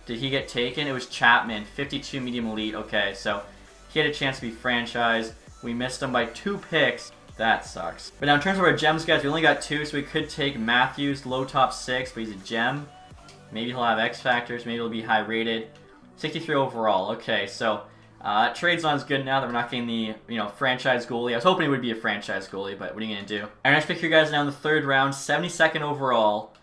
Did he get taken? It was Chapman, 52 medium elite. Okay, so he had a chance to be franchised. We missed him by 2 picks. That sucks. But now in terms of our gems, guys, we only got 2, so we could take Matthews, low top 6, but he's a gem. Maybe he'll have X factors, maybe he'll be high rated. 63 overall. Okay, so trade's not as good now that we're not getting the franchise goalie. I was hoping it would be a franchise goalie, but what are you gonna do? Our next pick here, guys, now in the 3rd round, 72nd overall.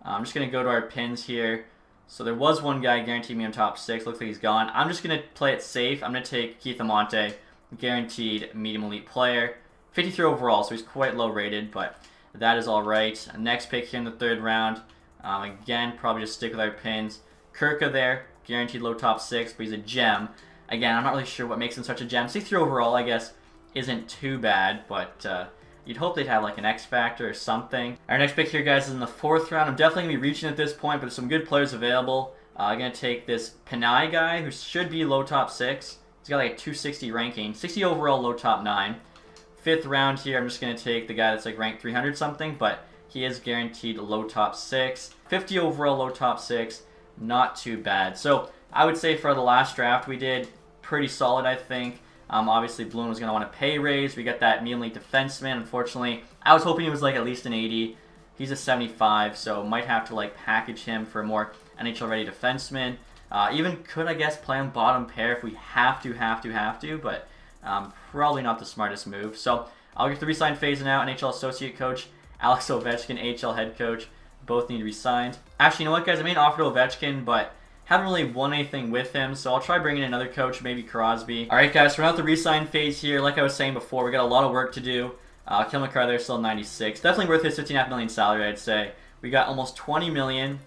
I'm just gonna go to our pins here. So there was one guy guaranteed me on top 6. Looks like he's gone. I'm just gonna play it safe. I'm gonna take Keith Amante, guaranteed medium elite player. 53 overall, so he's quite low rated, but that is all right. Next pick here in the 3rd round. Again, probably just stick with our pins. Kirka there, guaranteed low top 6, but he's a gem. Again, I'm not really sure what makes him such a gem. 63 overall, I guess, isn't too bad, but you'd hope they'd have like an X factor or something. Our next pick here, guys, is in the 4th round. I'm definitely going to be reaching at this point, but there's some good players available. I'm going to take this Panay guy, who should be low top 6. He's got like a 260 ranking. 60 overall, low top 9. 5th round here, I'm just going to take the guy that's like ranked 300 something, but he is guaranteed low top 6. 50 overall, low top 6. Not too bad. So I would say for the last draft we did pretty solid, I think. Obviously, Bloom was going to want a pay raise. We got that medium elite defenseman. Unfortunately, I was hoping he was like at least an 80. He's a 75, so might have to like package him for a more NHL-ready defenseman. Even could, I guess, play on bottom pair if we have to, but probably not the smartest move. So I'll get the re-sign phase now. NHL associate coach, Alex Ovechkin, AHL head coach. Both need to be signed. Actually, you know what, guys? I made an offer to Ovechkin, but haven't really won anything with him, so I'll try bringing in another coach, maybe Crosby. All right, guys, so we're at the re-sign phase here. Like I was saying before, we got a lot of work to do. Kill McCarr there, still 96. Definitely worth his $15.5 million salary, I'd say. We got almost $20 million.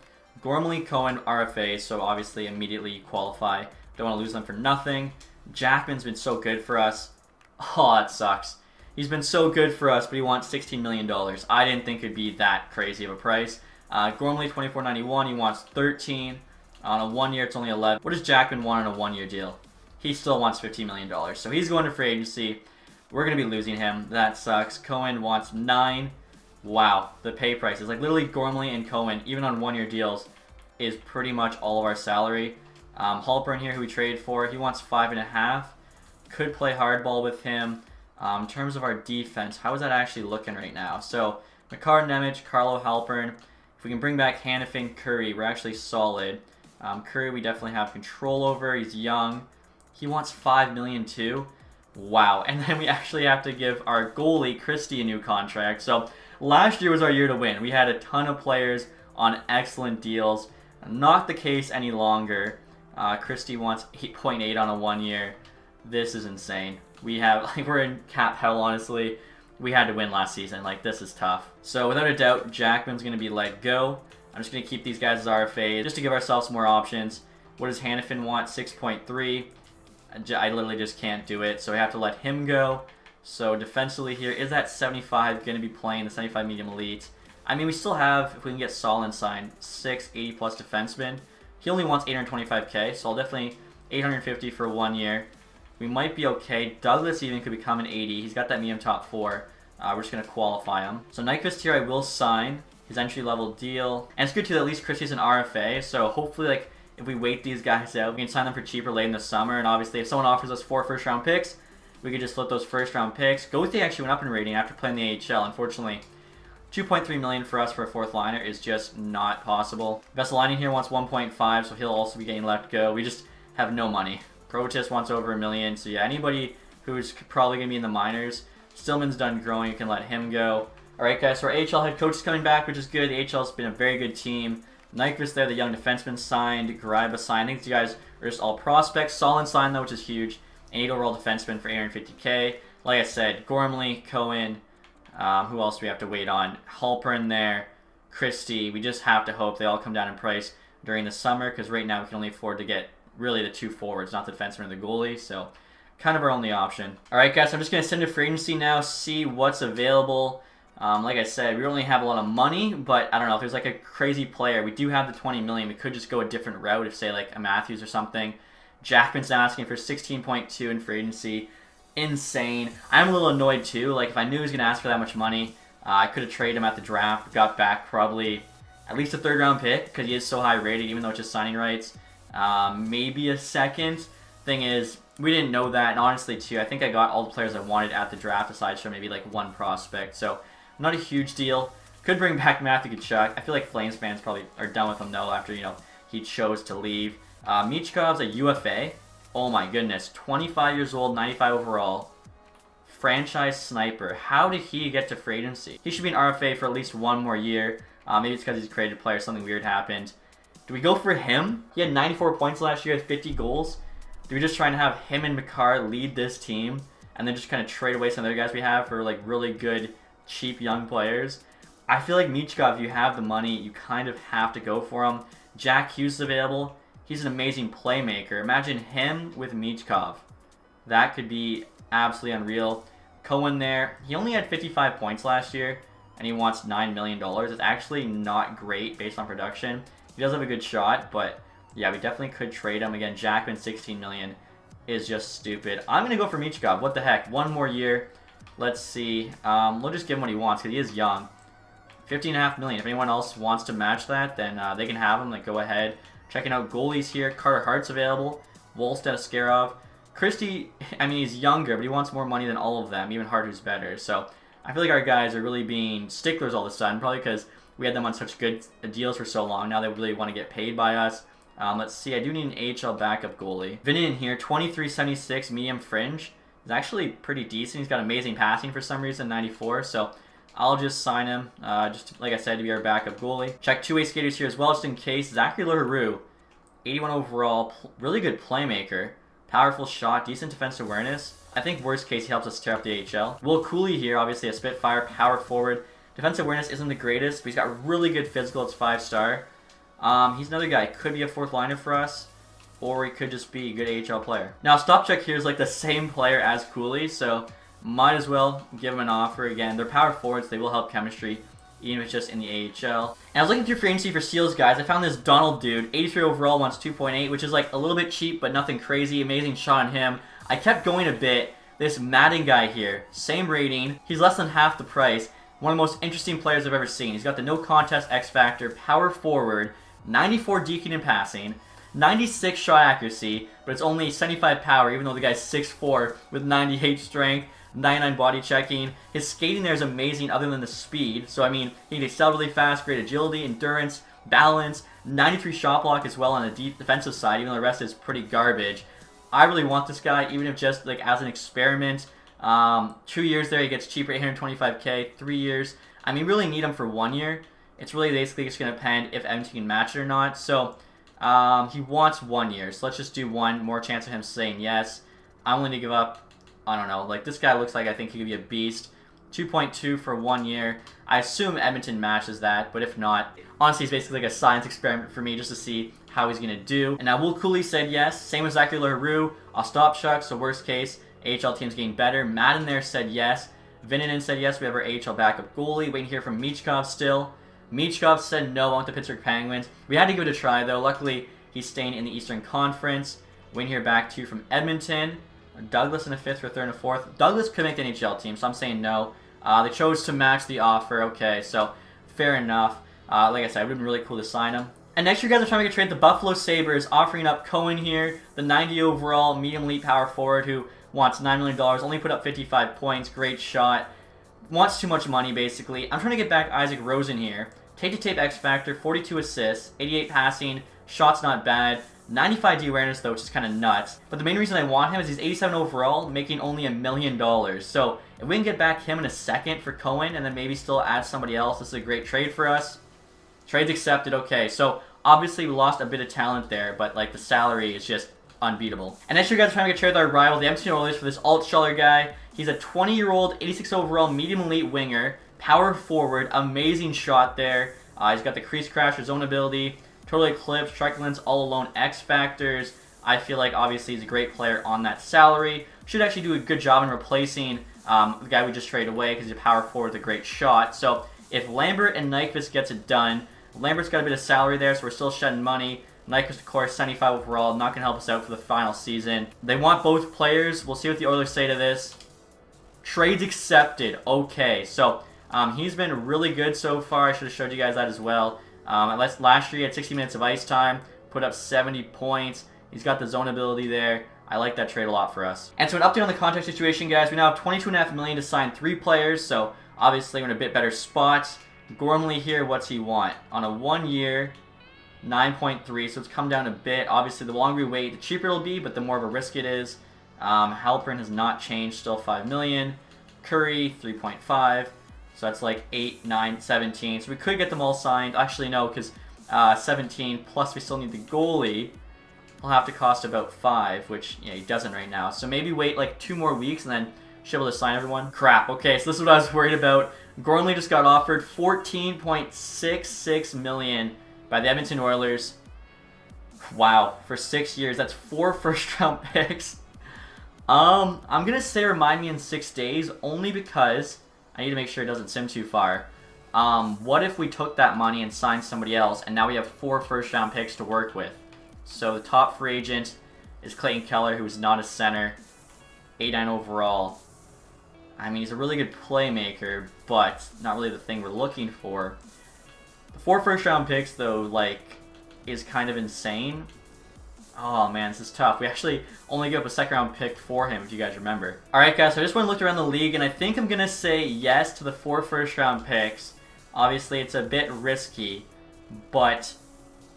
Gormley, Cohen, RFA, so obviously immediately qualify. Don't want to lose them for nothing. Jackman's been so good for us. Oh, that sucks. He's been so good for us, but he wants $16 million. I didn't think it'd be that crazy of a price. Gormley, $24.91. He wants 13. On a 1 year, it's only 11. What does Jackman want on a 1 year deal? He still wants $15 million. So he's going to free agency. We're going to be losing him. That sucks. Cohen wants 9. Wow. The pay prices. Like literally Gormley and Cohen, even on 1 year deals, is pretty much all of our salary. Halpern here, who we traded for, he wants 5.5. Could play hardball with him. In terms of our defense, how is that actually looking right now? So McCarr, Nemec, Carlo, Halpern. If we can bring back Hanifin, Curry, we're actually solid. Curry we definitely have control over. He's young. He wants $5 million too. Wow. And then we actually have to give our goalie, Christie, a new contract. So last year was our year to win. We had a ton of players on excellent deals. Not the case any longer. Christie wants 8.8 on a 1 year. This is insane. We're in cap hell, honestly. We had to win last season. This is tough. So without a doubt, Jackman's going to be let go. I'm just going to keep these guys as RFA just to give ourselves more options. What does Hanifin want? 6.3. I literally just can't do it, so I have to let him go. So defensively here, is that 75 going to be playing the 75 medium elite? I mean, we still have, if we can get Solin signed, 6 80-plus defensemen. He only wants 825K, so I'll definitely 850 for 1 year. We might be okay. Douglas even could become an 80. He's got that medium top 4. We're just going to qualify him. So Nyquist here I will sign his entry-level deal. And it's good too that at least Christie's an RFA, so hopefully like if we wait these guys out, we can sign them for cheaper late in the summer. And obviously if someone offers us 4 first-round picks, we could just flip those first-round picks. Goalie actually went up in rating after playing the AHL. Unfortunately, $2.3 million for us for a 4th liner is just not possible. Vesalainen here wants 1.5, so he'll also be getting let go. We just have no money. Protis wants over $1 million, so yeah, anybody who's probably going to be in the minors. Stillman's done growing, you can let him go. Alright guys, so our AHL head coach is coming back, which is good. The AHL's been a very good team. Nyquist there, the young defenseman signed. Greiba signed. I think these guys are just all prospects. Solin signed though, which is huge. An 8 overall defenseman for $850K. Like I said, Gormley, Cohen, who else do we have to wait on? Halpern there, Christie. We just have to hope they all come down in price during the summer, because right now we can only afford to get really the 2 forwards, not the defenseman or the goalie, so kind of our only option. Alright guys, so I'm just going to send to free agency now, see what's available. Like I said, we don't really have a lot of money, but I don't know, if there's like a crazy player, we do have the $20 million, we could just go a different route, if say like a Matthews or something. Jackman's asking for 16.2 in free agency. Insane. I'm a little annoyed too. Like if I knew he was going to ask for that much money, I could have traded him at the draft, got back probably at least a 3rd round pick, because he is so high rated, even though it's just signing rights. Maybe a 2nd. Thing is, we didn't know that, and honestly too, I think I got all the players I wanted at the draft, aside from maybe like 1 prospect, so not a huge deal. Could bring back Matthew Tkachuk. I feel like Flames fans probably are done with him though after, you know, he chose to leave. Michkov's a UFA. Oh my goodness, 25 years old, 95 overall. Franchise sniper. How did he get to free agency? He should be an RFA for at least 1 more year. Maybe it's because he's a creative player, something weird happened. Do we go for him? He had 94 points last year, 50 goals. Do we just try and have him and Makar lead this team, and then just kind of trade away some other guys we have for like really good, cheap young players? I feel like Michkov, if you have the money, you kind of have to go for him. Jack Hughes is available. He's an amazing playmaker. Imagine him with Michkov. That could be absolutely unreal. Cohen there. He only had 55 points last year, and he wants $9 million. It's actually not great based on production. He does have a good shot, but yeah, we definitely could trade him. Again, Jackman, $16 million is just stupid. I'm going to go for Michkov. What the heck? 1 more year. Let's see. We'll just give him what he wants, because he is young. $15.5 million. If anyone else wants to match that, then they can have him. Like, go ahead. Checking out goalies here. Carter Hart's available. Wolstead, Askarov. Christie, I mean, he's younger, but he wants more money than all of them. Even Hart, who's better. So I feel like our guys are really being sticklers all of a sudden, probably because we had them on such good deals for so long. Now they really want to get paid by us. Let's see. I do need an AHL backup goalie. Vinin here, 23.76 medium fringe. He's actually pretty decent. He's got amazing passing for some reason, 94. So I'll just sign him, just like I said, to be our backup goalie. Check two-way skaters here as well, just in case. Zachary Leroux, 81 overall, really good playmaker. Powerful shot, decent defensive awareness. I think worst case, he helps us tear up the AHL. Will Cooley here, obviously a Spitfire, power forward. Defensive awareness isn't the greatest, but he's got really good physical. It's 5-star. He's another guy. Could be a 4th liner for us, or he could just be a good AHL player. Now, Stop Check here is like the same player as Cooley, so might as well give him an offer. Again, they're power forwards. They will help chemistry, even if it's just in the AHL. And I was looking through free agency for Seals, guys. I found this Donald dude, 83 overall, wants 2.8, which is like a little bit cheap, but nothing crazy. Amazing shot on him. I kept going a bit. This Madden guy here, same rating. He's less than half the price. One of the most interesting players I've ever seen. He's got the no contest X factor, power forward, 94 DK in passing, 96 shot accuracy, but it's only 75 power, even though the guy's 6'4" with 98 strength, 99 body checking. His skating there is amazing other than the speed. So, I mean, he can excel really fast, great agility, endurance, balance, 93 shot block as well on the defensive side, even though the rest is pretty garbage. I really want this guy, even if just like as an experiment. 2 years there, he gets cheaper, 825K. 3 years, I mean, really need him for 1 year. It's really basically just going to depend if Edmonton can match it or not. So, he wants 1 year. So let's just do one. More chance of him saying yes. I'm willing to give up, I don't know. Like, this guy looks like I think he could be a beast. 2.2 for 1 year. I assume Edmonton matches that, but if not, honestly, it's basically like a science experiment for me just to see how he's going to do. And now Will Cooley said yes. Same as Zachary Leroux. I'll stop Chuck, so worst case, AHL team's getting better. Madden there said yes. Vinanen said yes. We have our AHL backup goalie. Waiting here from Michkov still. Michkov said no, I want the Pittsburgh Penguins. We had to give it a try, though. Luckily, he's staying in the Eastern Conference. Waiting here back to from Edmonton. Douglas in a 5th for 3rd and a 4th. Douglas could make the NHL team, so I'm saying no. They chose to match the offer. Okay, so fair enough. Like I said, it would have been really cool to sign him. And next year, guys, are trying to make a trade. The Buffalo Sabres offering up Cohen here, the 90 overall medium elite power forward who wants $9 million, only put up 55 points, great shot, wants too much money basically. I'm trying to get back Isaac Rosen here. Tape-to-tape X Factor, 42 assists, 88 passing, shots not bad, 95 D awareness though, which is kind of nuts. But the main reason I want him is he's 87 overall, making only $1 million. So if we can get back him in a second for Cohen and then maybe still add somebody else, this is a great trade for us. Trade's accepted. Okay, so obviously we lost a bit of talent there, but like the salary is just unbeatable. And next year, guys, are trying to get traded with our rival, the Edmonton Oilers, for this Altschuler guy. He's a 20-year-old, 86 overall, medium elite winger, power forward, amazing shot there. He's got the crease crasher, zone ability, total eclipse, truculence, all alone, X factors. I feel like obviously he's a great player on that salary. Should actually do a good job in replacing the guy we just traded away because he's a power forward with a great shot. So if Lambert and Nyquist gets it done, Lambert's got a bit of salary there, so we're still shedding money. Nyquist, of course, 75 overall, not going to help us out for the final season. They want both players. We'll see what the Oilers say to this. Trades accepted. Okay, so he's been really good so far. I should have showed you guys that as well. Last year he had 60 minutes of ice time, put up 70 points. He's got the zone ability there. I like that trade a lot for us. And so an update on the contract situation, guys. We now have $22.5 million to sign 3 players, so obviously we're in a bit better spot. Gormley here, what's he want? On a 1 year, 9.3, so it's come down a bit. Obviously, the longer we wait, the cheaper it'll be, but the more of a risk it is. Halpern has not changed, still $5 million. Curry, 3.5, so that's like 8, 9, 17. So we could get them all signed. Actually, no, because 17, plus we still need the goalie. He'll have to cost about 5, which he doesn't right now. So maybe wait like 2 more weeks and then should be able to sign everyone. Crap, okay, so this is what I was worried about. Gormley just got offered $14.66 million by the Edmonton Oilers. Wow, for 6 years, that's 4 first-round picks. I'm gonna say remind me in 6 days, only because I need to make sure it doesn't sim too far. What if we took that money and signed somebody else, and now we have 4 first-round picks to work with? So the top free agent is Clayton Keller, who is not a center, 89 overall. I mean, he's a really good playmaker, but not really the thing we're looking for. The 4 first-round picks, though, like, is kind of insane. Oh, man, this is tough. We actually only gave up a second-round pick for him, if you guys remember. Alright, guys, so I just want to look around the league, and I think I'm going to say yes to the 4 first-round picks. Obviously, it's a bit risky, but,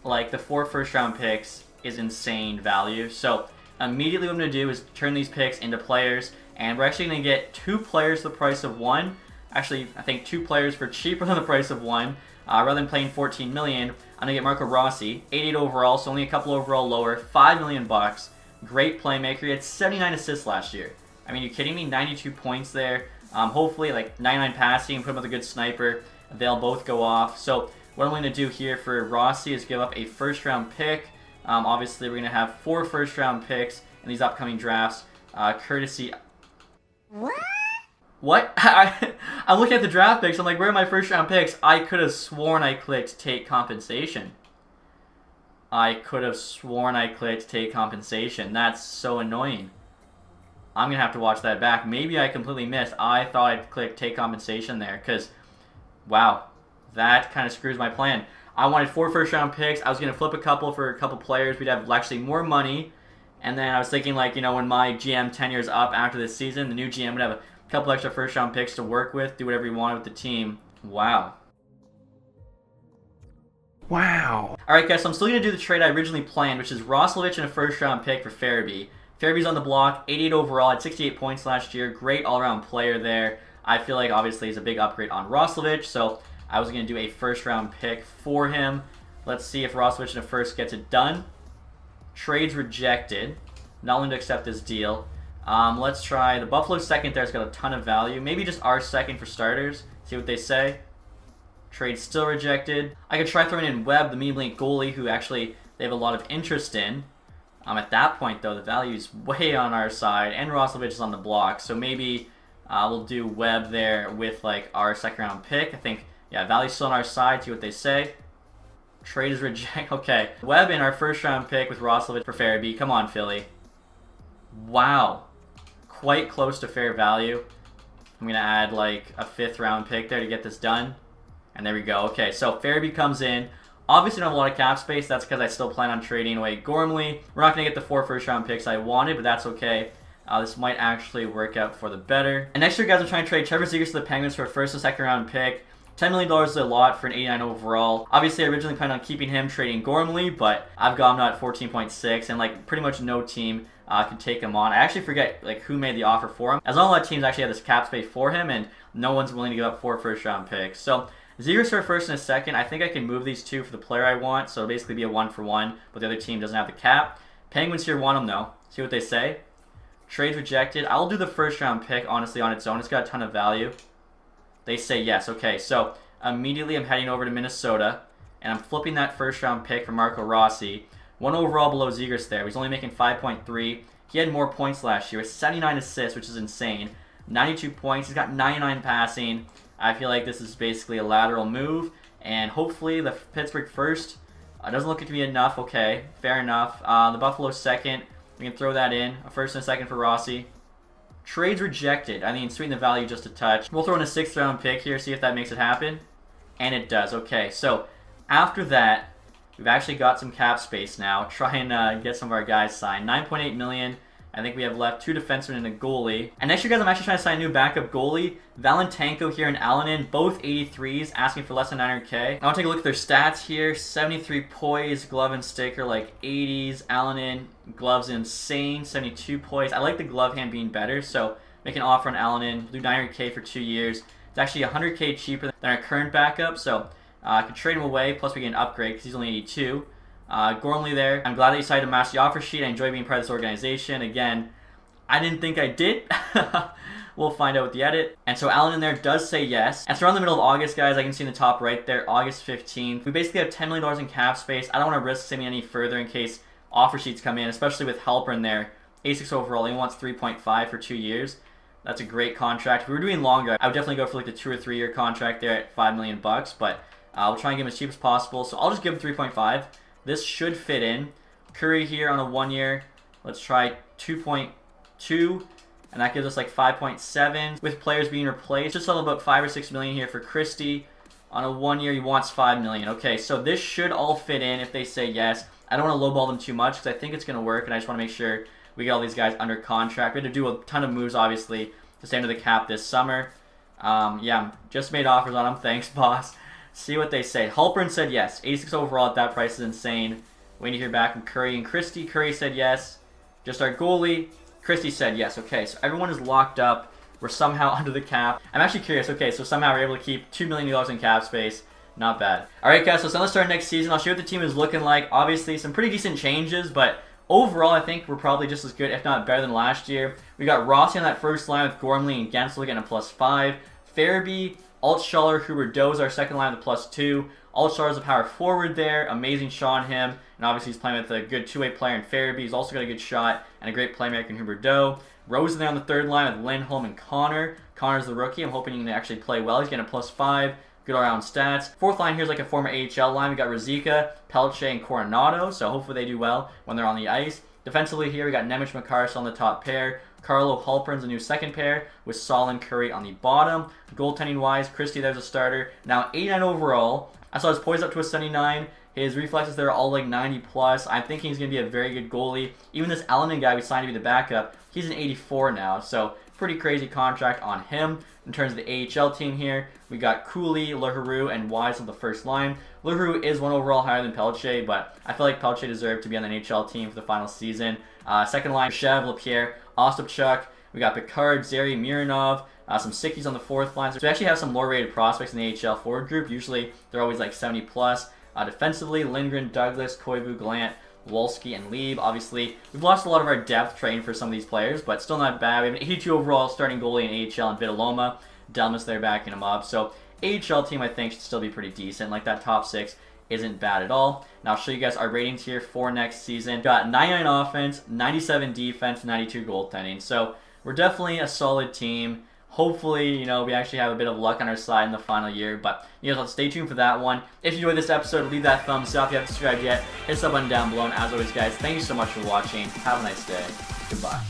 like, the 4 first-round picks is insane value. So, immediately what I'm going to do is turn these picks into players. And we're actually going to get 2 players for the price of 1. Actually, I think 2 players for cheaper than the price of 1. Rather than paying $14 million, I'm going to get Marco Rossi, 88 overall, so only a couple overall lower, $5 million bucks. Great playmaker. He had 79 assists last year. I mean, you kidding me? 92 points there. Hopefully, like 99 passing, put him with a good sniper. They'll both go off. So what I'm going to do here for Rossi is give up a first-round pick. Obviously, we're going to have 4 first-round picks in these upcoming drafts, courtesy... What? I'm looking at the draft picks. I'm like, where are my first round picks? I could have sworn I clicked take compensation. That's so annoying. I'm going to have to watch that back. Maybe I completely missed. I thought I clicked take compensation there because, wow, that kind of screws my plan. I wanted 4 first round picks. I was going to flip a couple for a couple players. We'd have actually more money. And then I was thinking, like, when my GM tenure is up after this season, the new GM would have a couple extra first-round picks to work with, do whatever he wanted with the team. Wow. Wow. All right, guys, so I'm still going to do the trade I originally planned, which is Roslovic and a first-round pick for Farabee. Farabee's on the block, 88 overall, had 68 points last year. Great all-around player there. I feel like, obviously, he's a big upgrade on Roslovic, so I was going to do a first-round pick for him. Let's see if Roslovic and a first gets it done. Trades rejected. Not willing to accept this deal. Let's try the Buffalo second there. It's got a ton of value. Maybe just our second for starters. See what they say. Trade still rejected. I could try throwing in Webb, the medium-elite goalie, who actually they have a lot of interest in. At that point, though, the value is way on our side, and Roslovic is on the block. So maybe we'll do Webb there with like our second-round pick. I think, yeah, value's still on our side. See what they say. Trade is rejected. Okay. Webb in our first-round pick with Roslovic for Farabee. Come on, Philly. Wow. Quite close to fair value. I'm going to add like a 5th round pick there to get this done. And there we go. Okay, so Farabee comes in. Obviously, don't have a lot of cap space. That's because I still plan on trading away Gormley. We're not going to get the 4 first-round picks I wanted, but that's okay. This might actually work out for the better. And next year, guys, I'm trying to trade Trevor Zegras to the Penguins for a 1st and 2nd round pick. $10 million is a lot for an 89 overall. Obviously, I originally planned on keeping him, trading Gormley, but I've got him now at 14.6, and like pretty much no team can take him on. I actually forget like who made the offer for him, as not a lot of teams actually have this cap space for him, and no one's willing to give up 4 first-round picks. So Zegras for a 1st and a 2nd. I think I can move these 2 for the player I want, so it'll basically be a 1-for-1, but the other team doesn't have the cap. Penguins here want him though. See what they say. Trade rejected. I'll do the 1st-round pick, honestly, on its own. It's got a ton of value. They say yes. Okay, so immediately I'm heading over to Minnesota, and I'm flipping that 1st-round pick for Marco Rossi. 1 overall below Zegras there. He's only making 5.3. He had more points last year with 79 assists, which is insane. 92 points. He's got 99 passing. I feel like this is basically a lateral move, and hopefully the Pittsburgh 1st doesn't look like to be enough. Okay, fair enough. The Buffalo 2nd, we can throw that in. A 1st and a 2nd for Rossi. Trades rejected. I mean, sweeten the value just a touch. We'll throw in a 6th round pick here, see if that makes it happen. And it does. Okay, so after that, we've actually got some cap space now. Try and get some of our guys signed. $9.8 million. I think we have left 2 defensemen and a goalie. And next year, guys, I'm actually trying to sign a new backup goalie. Valentanko here and Alanin, both 83s, asking for less than 900K. Now I'll take a look at their stats here. 73 poise, glove and sticker, like 80s. Alanin, gloves insane, 72 poise. I like the glove hand being better, so make an offer on Alanin. Do 900K for 2 years. It's actually 100K cheaper than our current backup, so I could trade him away, plus we get an upgrade because he's only 82. Gormley there. I'm glad that you decided to match the offer sheet. I enjoy being part of this organization. Again, I didn't think I did. We'll find out with the edit. And so Allen in there does say yes. And so around the middle of August, guys, I can see in the top right there, August 15th. We basically have $10 million in cap space. I don't want to risk sending any further in case offer sheets come in, especially with Halpern there. 86 overall. He wants 3.5 for 2 years. That's a great contract. If we were doing longer, I would definitely go for like the 2 or 3 year contract there at $5 million bucks, but we'll try and give him as cheap as possible. So I'll just give him 3.5. This should fit in. Curry here on a 1 year. Let's try 2.2, and that gives us like 5.7 with players being replaced. Just about 5 or 6 million here for Christie. On a 1 year, he wants 5 million. Okay, so this should all fit in if they say yes. I don't want to lowball them too much because I think it's going to work, and I just want to make sure we get all these guys under contract. We had to do a ton of moves, obviously, to stay under the cap this summer. Yeah, just made offers on them. Thanks, boss. See what they say. Halpern said yes. 86 overall at that price is insane. Waiting to hear back from Curry and Christie. Curry said yes. Just our goalie. Christie said yes. Okay, so everyone is locked up. We're somehow under the cap. I'm actually curious. Okay, so somehow we're able to keep $2 million in cap space. Not bad. Alright, guys, so let's start next season. I'll show you what the team is looking like. Obviously, some pretty decent changes, but overall, I think we're probably just as good, if not better than last year. We got Rossi on that first line with Gormley and Gensel getting a +5. Farabee, Altschaller, Huberdeau is our second line with a +2. Altschaller is a power forward there. Amazing shot on him. And obviously he's playing with a good two-way player in Farabee. He's also got a good shot and a great playmaker in Huberdeau. Rose is there on the third line with Lindholm and Connor. Connor's the rookie. I'm hoping he can actually play well. He's getting a +5. Good all-around stats. Fourth line here is like a former AHL line. We got Ruzicka, Pelche, and Coronado. So hopefully they do well when they're on the ice. Defensively here, we got Nemec McCarson on the top pair. Carlo Halpern's a new second pair with Solin Curry on the bottom. Goaltending-wise, Christie there's a starter. Now 89 overall. I saw his poise up to a 79. His reflexes there are all like 90 plus. I'm thinking he's going to be a very good goalie. Even this Alanin guy we signed to be the backup, he's an 84 now. So pretty crazy contract on him. In terms of the AHL team here, we got Cooley, Leroux, and Wise on the first line. Leroux is 1 overall higher than Pelche, but I feel like Pelche deserved to be on the NHL team for the final season. Second line, Chev, Lapierre, Ostapchuk. We got Picard, Zeri, Mironov, some sickies on the fourth line. So we actually have some lower-rated prospects in the AHL forward group. Usually they're always like 70 plus. Defensively, Lindgren, Douglas, Koivu, Gallant, Wolski, and Lieb. Obviously, we've lost a lot of our depth trading for some of these players, but still not bad. We have an 82 overall starting goalie in AHL and Vitaloma. Delmas there backing him up. So AHL team I think should still be pretty decent. Like that top 6 isn't bad at all. Now I'll show you guys our ratings here for next season. Got 99 offense, 97 defense, 92 goaltending. So we're definitely a solid team. Hopefully, you know, we actually have a bit of luck on our side in the final year, but you guys, stay tuned for that one. If you enjoyed this episode, leave that thumbs up. If you haven't subscribed yet, hit the sub button down below. And as always, guys, thank you so much for watching. Have a nice day. Goodbye.